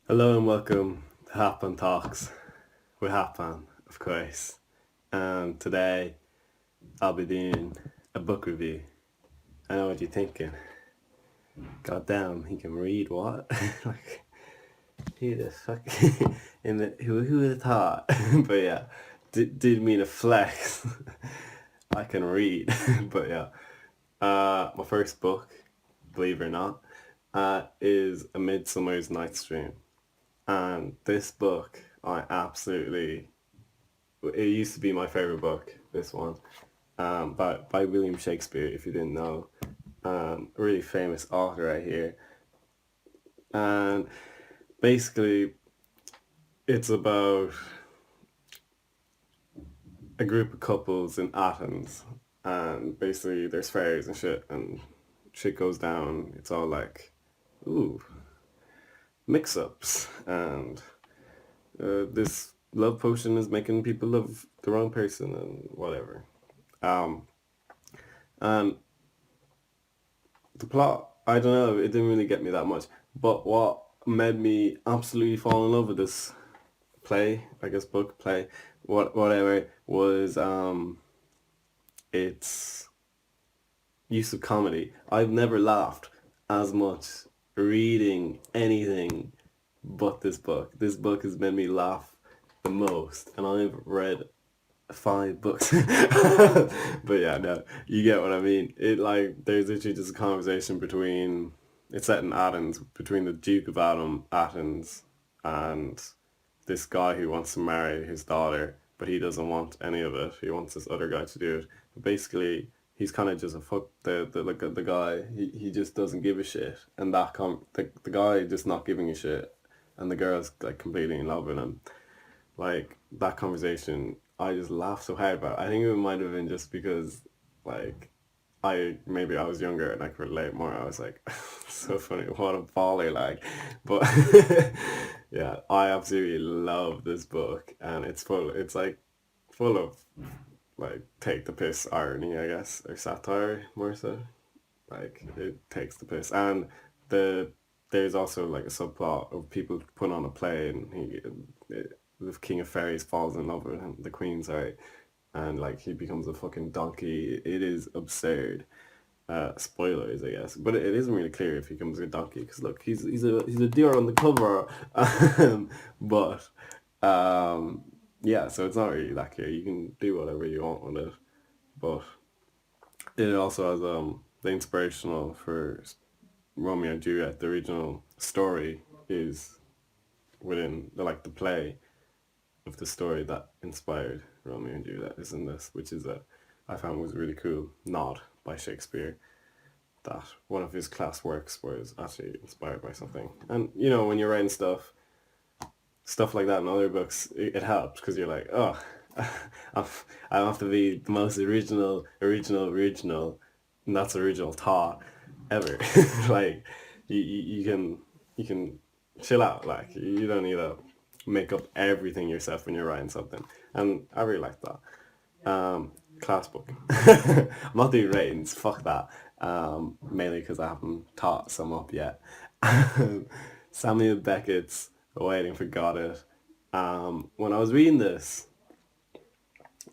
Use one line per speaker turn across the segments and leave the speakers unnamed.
Hello and welcome to Halfpan Talks with Halfpan, of course. And today I'll be doing a book review. I know what you're thinking. God damn, he can read what? Like, who the fuck? Who would have thought? But yeah, did mean a flex. I can read. But yeah, my first book, believe it or not, is A Midsummer's Night's Dream. And this book, I absolutely it used to be my favorite book. This one, by William Shakespeare. If you didn't know, a really famous author right here. And basically, it's about a group of couples in Athens, and basically there's fairies and shit, and shit goes down. It's all like, ooh, mix-ups, and this love potion is making people love the wrong person and whatever. Um, and the plot, I don't know, it didn't really get me that much. But what made me absolutely fall in love with this play, I guess book, play, whatever, was its use of comedy. I've never laughed as much reading anything but this book. This book has made me laugh the most, and I've read five books. But yeah, no, you get what I mean. It like there's literally just a conversation between it's set in Athens between the Duke of Athens and this guy who wants to marry his daughter, but he doesn't want any of it. He wants this other guy to do it. But basically, he's kind of just a fuck the guy. He just doesn't give a shit, and the guy just not giving a shit, and the girl's like completely in love with him. Like that conversation, I just laughed so hard about it. I think it might have been just because, like, maybe I was younger and I could relate more. I was like, so funny, what a baller, like. But yeah, I absolutely love this book, and it's like full of like take the piss irony, I guess, or satire more so. Like it takes the piss, and the there's also like a subplot of people put on a play, and the King of Fairies falls in love with him, the Queen, sorry, and like he becomes a fucking donkey. It is absurd. Spoilers, I guess, but it isn't really clear if he becomes a donkey because look, he's a deer on the cover, but um, yeah, so it's not really that clear. You can do whatever you want with it, but it also has the inspirational for Romeo and Juliet. The original story is within the play of the story that inspired Romeo and Juliet is in this, which is a I found was a really cool nod by Shakespeare that one of his class works was actually inspired by something. And you know, when you're writing stuff like that in other books, it helps because you're like, oh, I have to be the most original, and that's original thought ever. Like you can chill out. Like you don't need to make up everything yourself when you're writing something, and I really like that. Class book. I'm not doing ratings. Fuck that. Mainly because I haven't taught some up yet. Samuel Beckett's Waiting for Godot. When I was reading this,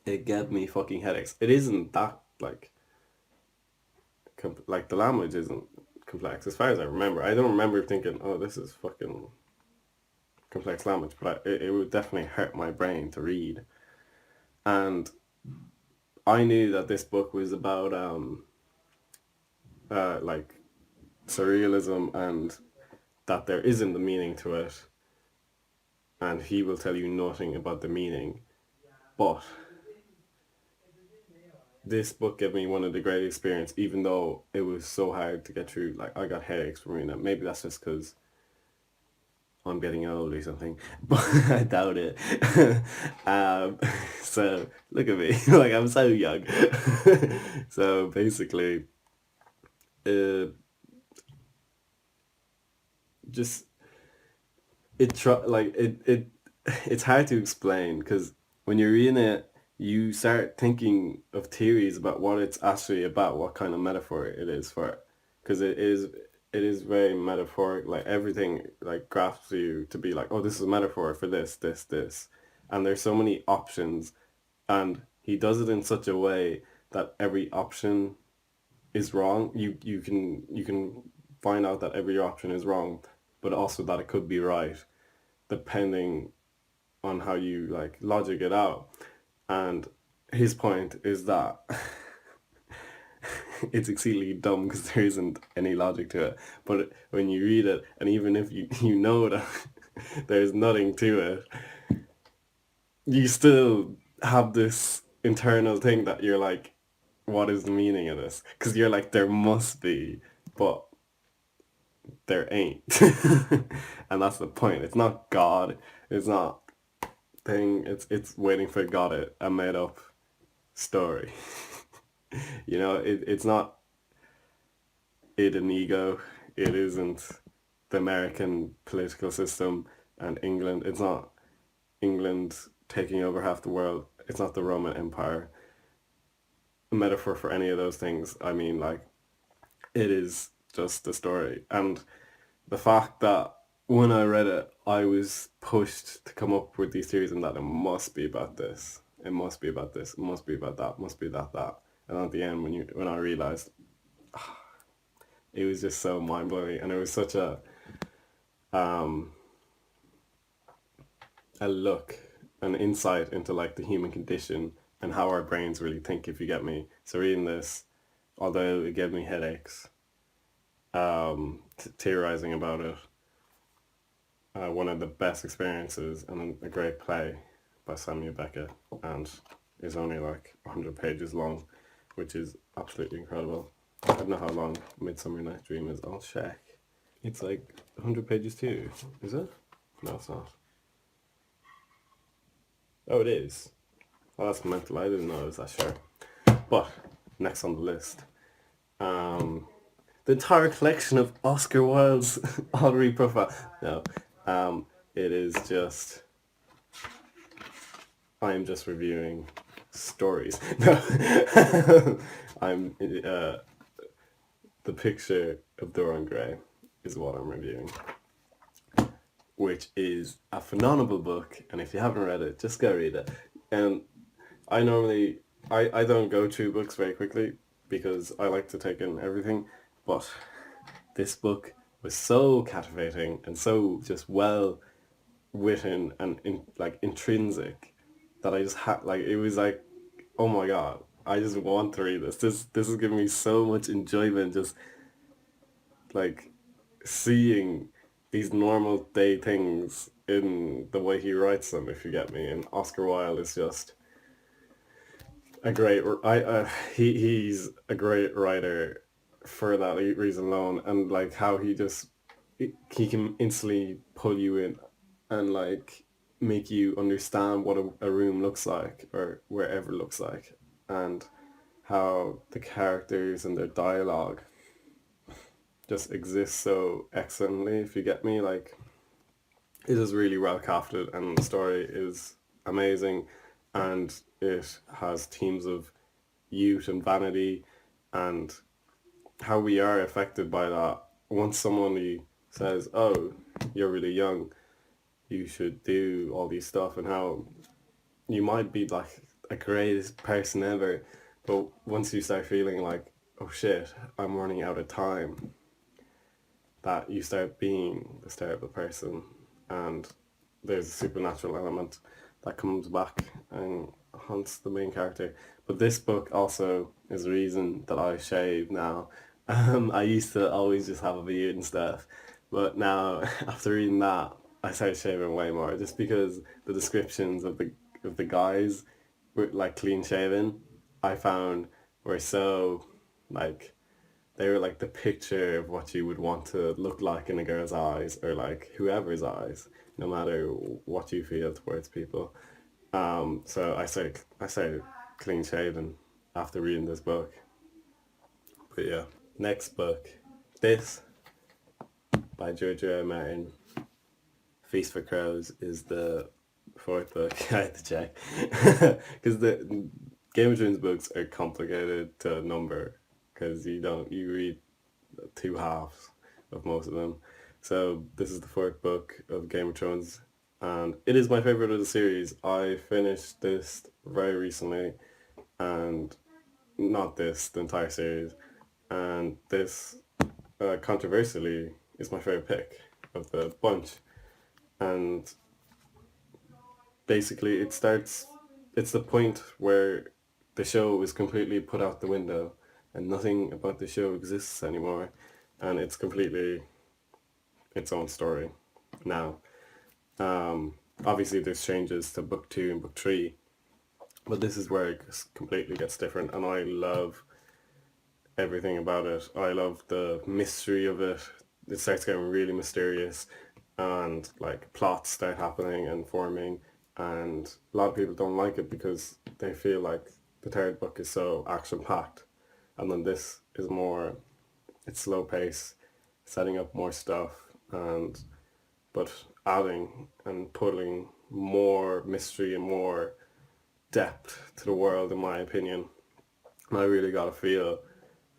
it gave me fucking headaches. It isn't that like the language isn't complex as far as I remember. I don't remember thinking, oh, this is fucking complex language, but it would definitely hurt my brain to read. And I knew that this book was about like surrealism and that there isn't a meaning to it, and he will tell you nothing about the meaning. But this book gave me one of the great experience, even though it was so hard to get through. Like I got headaches from reading it. Maybe that's just because I'm getting old or something, but I doubt it. um, so look at me, like I'm so young. So basically, uh, just it's hard to explain because when you're reading it, you start thinking of theories about what it's actually about, what kind of metaphor it is for, because it is. it is very metaphoric. Like everything like grasps you to be like, oh, this is a metaphor for this, this, this, and there's so many options, and he does it in such a way that every option is wrong. You can find out that every option is wrong, but also that it could be right, depending on how you like logic it out. And his point is that it's exceedingly dumb because there isn't any logic to it. But when you read it, and even if you know that there's nothing to it, you still have this internal thing that you're like, what is the meaning of this? Because you're like, there must be, but there ain't. And that's the point. It's not God. It's not thing. It's waiting for God. A made up story. It's not it an ego. It isn't the American political system and England. It's not England taking over half the world. It's not the Roman Empire. A metaphor for any of those things. I mean, like, it is just the story. And the fact that when I read it, I was pushed to come up with these theories and that it must be about this. It must be about this. It must be about that. It must be that. And at the end, when I realized, it was just so mind blowing, and it was such um a look, an insight into like the human condition and how our brains really think. If you get me. So reading this, although it gave me headaches, theorizing about it, one of the best experiences and a great play by Samuel Beckett, and is only like 100 pages long, which is absolutely incredible. I don't know how long Midsummer Night's Dream is. I'll check. It's like 100 pages too, is it? No, it's not. Oh, it is. Well, that's mental. I didn't know it was that short. But next on the list, um, the entire collection of Oscar Wilde's Audrey profile. No, it is just I'm just reviewing stories. No, I'm the picture of Dorian Gray is what I'm reviewing, which is a phenomenal book. And if you haven't read it, just go read it. And I normally I don't go through books very quickly because I like to take in everything, but this book was so captivating and so just well written and like intrinsic that I just had like it was like, oh my god, I just want to read this. This is giving me so much enjoyment, just like seeing these normal day things in the way he writes them, if you get me. And Oscar Wilde is just a great he's a great writer for that reason alone, and like how he can instantly pull you in and like make you understand what a room looks like or wherever looks like, and how the characters and their dialogue just exist so excellently, if you get me. Like, it is really well crafted and the story is amazing, and it has themes of youth and vanity and how we are affected by that. Once somebody says, oh, you're really young, you should do all these stuff, and how you might be like a greatest person ever, but once you start feeling like, oh shit, I'm running out of time, that you start being this terrible person, and there's a supernatural element that comes back and haunts the main character. But this book also is the reason that I shave now. I used to always just have a beard and stuff, but now after reading that, I started shaving way more, just because the descriptions of the guys were like clean shaven. I found were so like they were like the picture of what you would want to look like in a girl's eyes, or like whoever's eyes, no matter what you feel towards people. So I started clean shaven after reading this book. But yeah, next book, this by George R. R. Martin, Feast for Crows, is the fourth book. I had to check because the Game of Thrones books are complicated to number because you read two halves, of most of them. So this is the fourth book of Game of Thrones, and it is my favorite of the series. I finished this very recently, and not this, the entire series, and this controversially is my favorite pick of the bunch. And basically, it's the point where the show is completely put out the window, and nothing about the show exists anymore, and it's completely its own story now. Obviously, there's changes to book two and book three, but this is where it just completely gets different, and I love everything about it. I love the mystery of it. It starts getting really mysterious, and like plots start happening and forming, and a lot of people don't like it because they feel like the third book is so action packed, and then this is more, it's slow pace, setting up more stuff, and but adding and putting more mystery and more depth to the world, in my opinion. And I really got a feel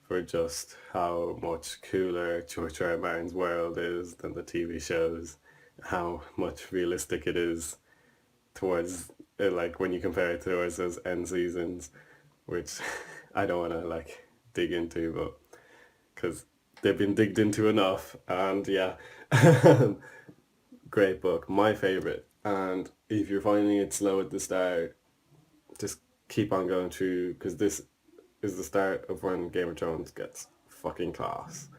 for just how much cooler George R. R. Martin's world is than the TV shows, how much realistic it is towards, like when you compare it towards those end seasons, which I don't want to like dig into, but because they've been digged into enough, and yeah, great book, my favorite. And if you're finding it slow at the start, just keep on going through, because this is the start of when Game of Thrones gets fucking class.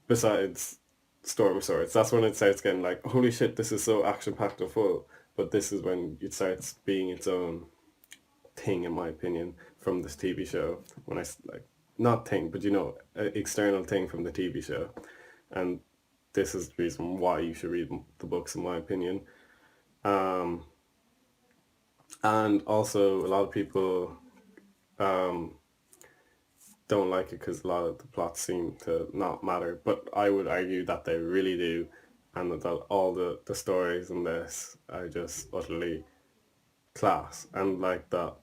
Besides Storm of Swords, that's when it starts getting like, holy shit, this is so action packed and full. But this is when it starts being its own thing, in my opinion, from this TV show. When like, not thing, but an external thing from the TV show. And this is the reason why you should read the books, in my opinion. Um, and also, a lot of people um, don't like it because a lot of the plots seem to not matter. But I would argue that they really do, and that all the stories in this are just utterly class. And like that,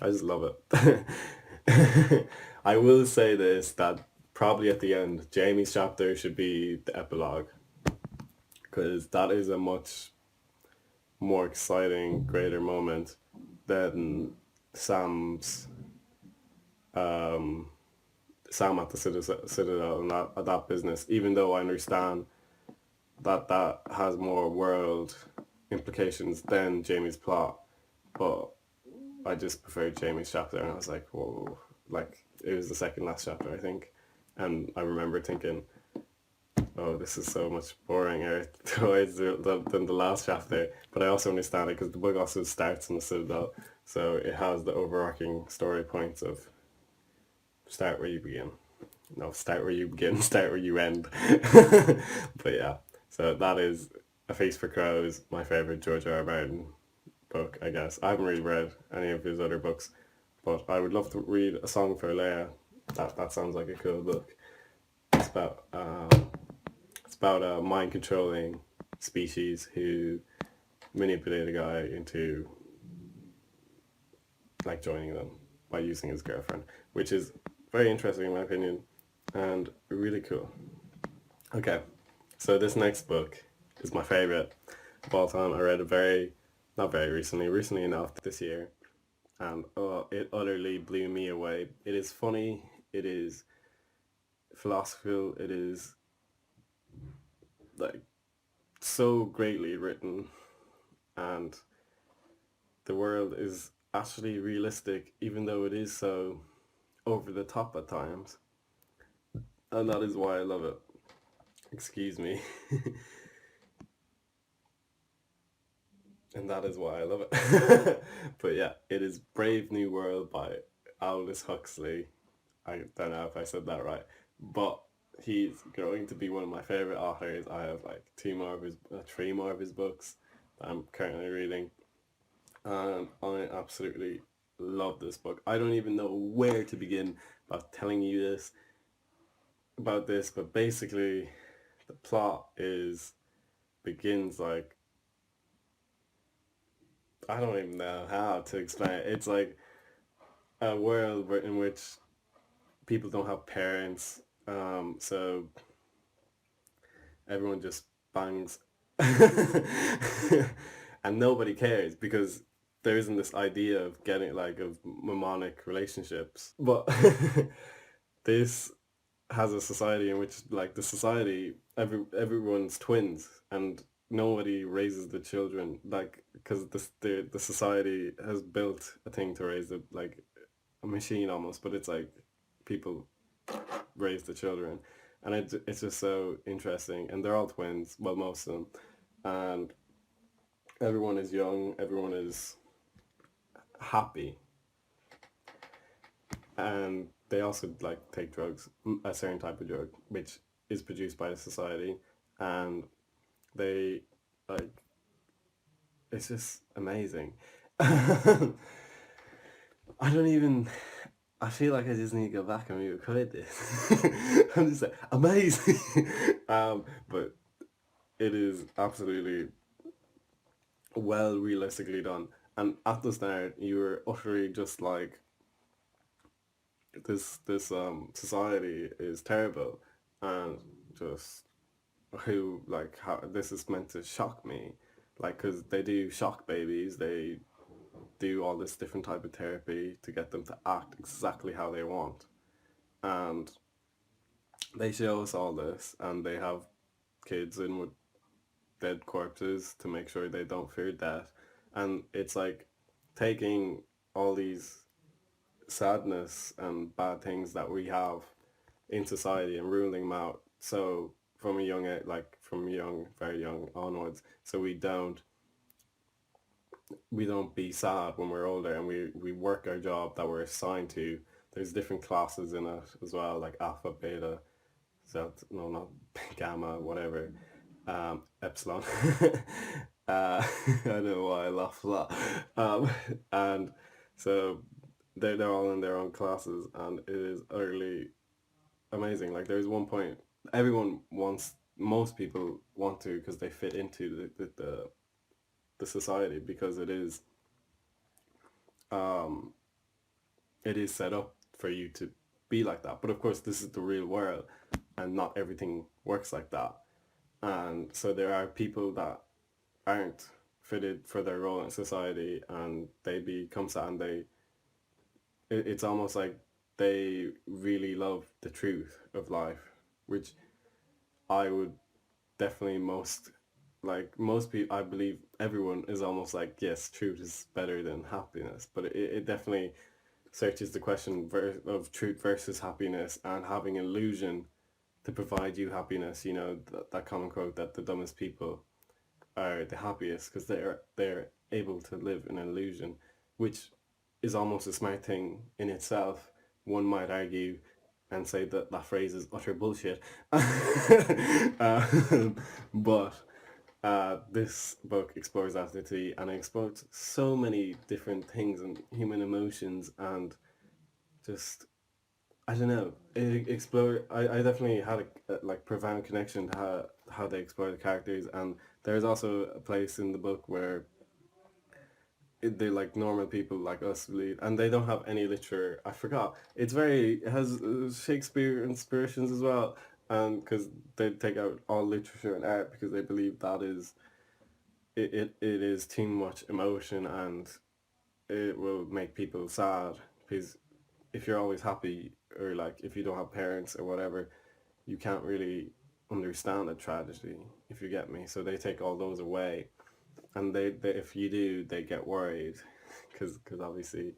I just love it. I will say this, that probably at the end, Jamie's chapter should be the epilogue, because that is a much more exciting, greater moment than Sam's um, Sam at the Citadel and that business. Even though I understand that that has more world implications than Jamie's plot, but I just preferred Jamie's chapter, and I was like, whoa, like it was the second last chapter, I think, and I remember thinking, oh, this is so much boringer than the last chapter. But I also understand it because the book also starts in the Citadel, so it has the overarching story points of start where you begin. No, start where you begin, start where you end. But yeah, so that is A Feast for Crows, my favorite George R. R. Martin book, I guess. I haven't really read any of his other books, but I would love to read A Song for Leia. That sounds like a cool book. It's about a mind controlling species who manipulate a guy into like joining them by using his girlfriend, which is very interesting in my opinion and really cool. Okay, so this next book is my favorite of all time. I read it not very recently enough this year, and it utterly blew me away. It is funny, it is philosophical, it is like so greatly written, and the world is actually realistic, even though it is so over the top at times. And that is why I love it. Excuse me. And that is why I love it. But yeah, it is Brave New World by Aldous Huxley. I don't know if I said that right, but he's going to be one of my favorite authors. I have like three more of his books that I'm currently reading, and I absolutely love this book. I don't even know where to begin about telling you about this, but basically, the plot begins like, I don't even know how to explain it. It's like a world in which people don't have parents, So everyone just bangs, and nobody cares because there isn't this idea of getting like of mnemonic relationships. But this has a society in which like the society everyone's twins and nobody raises the children like because the society has built a thing to raise like a machine almost, but it's like people raise the children, and it's just so interesting, and they're all twins, well, most of them, and everyone is young, everyone is happy, and they also like take drugs, a certain type of drug which is produced by the society, and they like it's just amazing. I don't even. I feel like I just need to go back and re-record this. I'm just like amazing, but it is absolutely well realistically done. And at the start, you were utterly just like this society is terrible, and just who like how this is meant to shock me, like because they do shock babies, they do all this different type of therapy to get them to act exactly how they want, and they show us all this, and they have kids in with dead corpses to make sure they don't fear death, and it's like taking all these sadness and bad things that we have in society and ruling them out. So from a young age, like from young, very young onwards, so we don't be sad when we're older, and we work our job that we're assigned to. There's different classes in it as well, like alpha, beta, no, not gamma, whatever, epsilon. I don't know why I laugh a lot. And so they're all in their own classes, and it is utterly amazing. Like there's one point everyone wants, most people want to because they fit into the society because um, it is set up for you to be like that. But of course, this is the real world, and not everything works like that. And so there are people that aren't fitted for their role in society, and they become sad, and it's almost like they really love the truth of life, which I would definitely most people, I believe everyone is almost like, yes, truth is better than happiness, but it definitely searches the question of truth versus happiness, and having illusion to provide you happiness. You know, that common quote that the dumbest people are the happiest because they're able to live in an illusion, which is almost a smart thing in itself. One might argue and say that that phrase is utter bullshit. But this book explores that and it explores so many different things and human emotions, and just I don't know. It explore. I definitely had a like profound connection to how they explore the characters, and there's also a place in the book where they're like normal people like us lead, and they don't have any literature. I forgot. It has Shakespeare inspirations as well, and because they take out all literature and art because they believe that it is too much emotion, and it will make people sad because if you're always happy, or like if you don't have parents or whatever, you can't really understand a tragedy, if you get me. So they take all those away, and they if you do, they get worried because obviously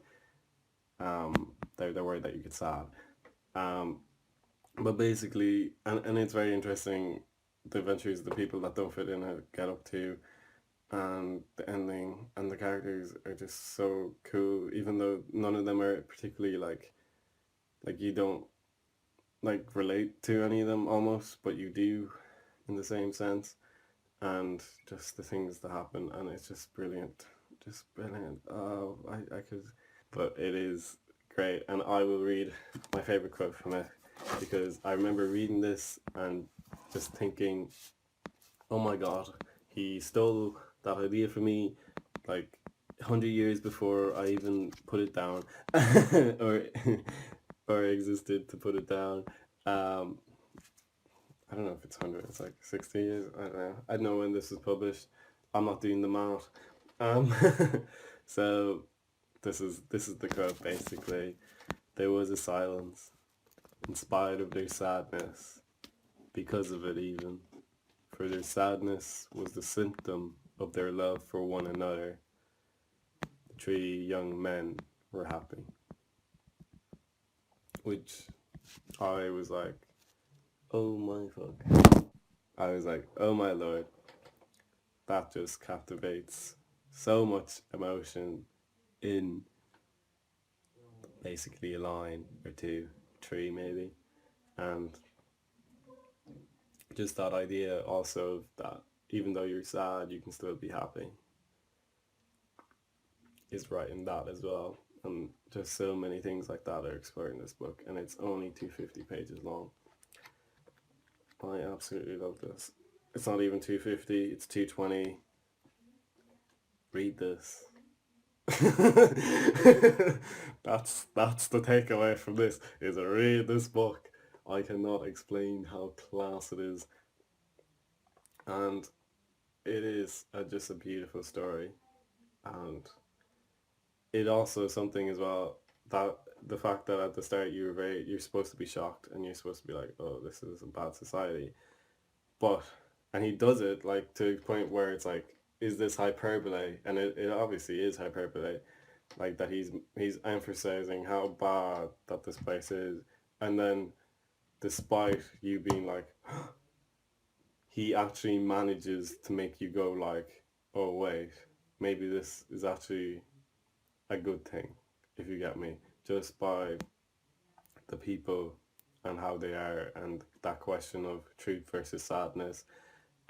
they're worried that you get sad. Um, but basically, and it's very interesting the adventures the people that don't fit in it get up to, and the ending and the characters are just so cool, even though none of them are particularly like you don't like relate to any of them almost, but you do in the same sense, and just the things that happen, and it's just brilliant. Oh, I could, but it is great, and I will read my favorite quote from it because I remember reading this and just thinking, oh my god, he stole that idea from me like 100 years before I even put it down, or or existed to put it down. Um, I don't know if it's 100. It's like 60 years. I don't know. I don't know when this was published. I'm not doing the math. Um, so this is the quote basically. There was a silence, in spite of their sadness, because of it even. For their sadness was the symptom of their love for one another. The three young men were happy. Which I was like, oh my fuck. I was like, oh my lord. That just captivates so much emotion in basically a line or two, three maybe. And just that idea also that even though you're sad, you can still be happy is right in that as well. And just so many things like that are explored in this book, and it's only 250 pages long. I absolutely love this. It's not even 250, it's 220. Read this. That's the takeaway from this is read this book. I cannot explain how class it is, and it is just a beautiful story, and it also is something as well that the fact that at the start you're supposed to be shocked and you're supposed to be like, oh, this is a bad society, but and he does it like to a point where it's like, is this hyperbole? And it obviously is hyperbole, like that he's emphasizing how bad that this place is, and then despite you being like, he actually manages to make you go like, oh wait, maybe this is actually a good thing, if you get me, just by the people and how they are, and that question of truth versus sadness.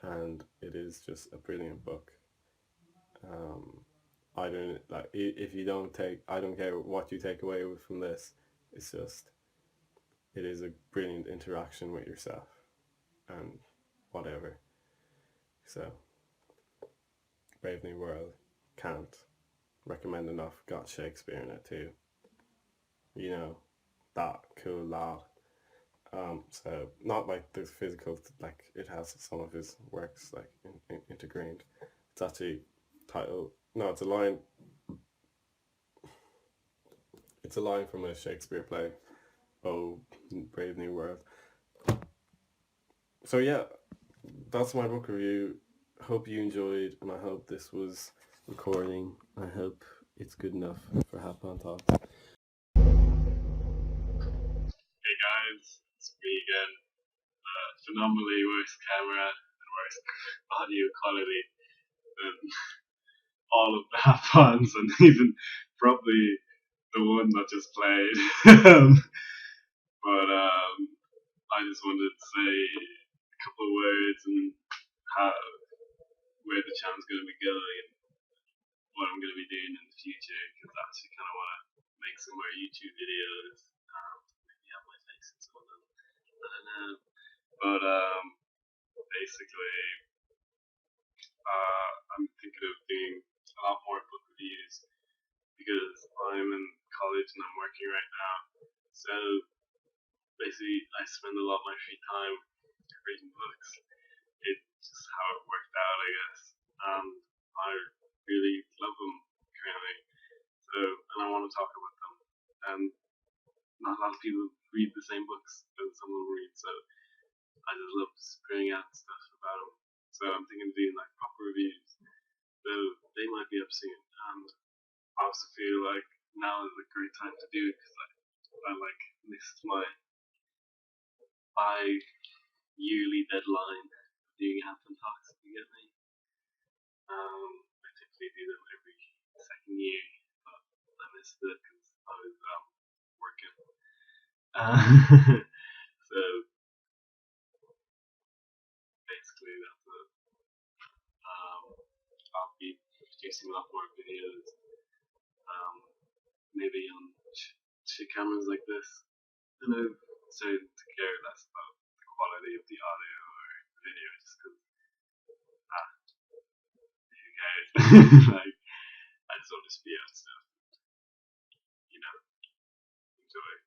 And it is just a brilliant book. um I don't like, if you don't take, I don't care what you take away from this, it's just, it is a brilliant interaction with yourself and whatever. So Brave New World, can't recommend enough. Got Shakespeare in it too, you know, that cool lad. So not like the physical, like it has some of his works like integrated. It's actually title. No, it's a line. It's a line from a Shakespeare play. Oh, Brave New World. So yeah, that's my book review. Hope you enjoyed, and I hope this was recording. I hope it's good enough for Halfpan Talk.
Hey guys, it's me again. Phenomenally worse camera and worse audio quality than all of the Halfpans and even probably the one that just played. But I just wanted to say a couple of words and how where the channel's going to be going and what I'm going to be doing in the future, because I actually kind of want to make some more YouTube videos. Maybe have my face in some of them. I don't know. But basically, I'm thinking of doing a lot more book reviews because I'm in college and I'm working right now. So basically, I spend a lot of my free time reading books. It's just how it worked out, I guess. And I really love them currently. So, and I want to talk about them. And not a lot of people read the same books that some of them read. So I just love spitting out stuff about them. So I'm thinking of doing like proper reviews. So they might be up soon. And I also feel like now is a great time to do it because I like missed my bi-yearly deadline of doing Hampton Talks. You get me? I typically do them every second year, but I missed it because I was working. So basically, that's it. I'll be producing a lot more videos, um, maybe on cameras like this. And I've started to care less about the quality of the audio or video just because, who cares? Like, I just want to be out stuff, you know, enjoy.